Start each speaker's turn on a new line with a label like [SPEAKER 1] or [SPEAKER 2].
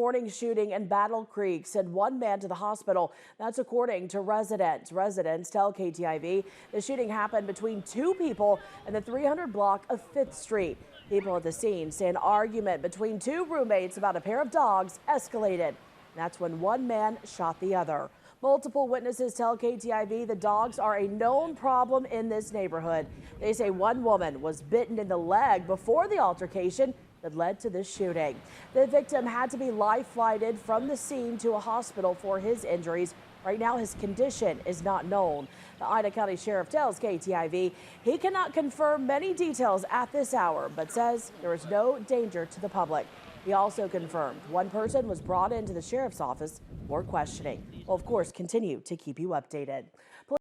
[SPEAKER 1] morning shooting in Battle Creek sent one man to the hospital. That's according to residents. Residents tell KTIV the shooting happened between two people in the 300 block of 5th Street. People at the scene say an argument between two roommates about a pair of dogs escalated. That's when one man shot the other. Multiple witnesses tell KTIV the dogs are a known problem in this neighborhood. They say one woman was bitten in the leg before the altercation that led to this shooting. The victim had to be life-flighted from the scene to a hospital for his injuries. Right now, his condition is not known. The Ida County Sheriff tells KTIV he cannot confirm many details at this hour, but says there is no danger to the public. He also confirmed one person was brought into the sheriff's office for questioning. We'll, of course, continue to keep you updated.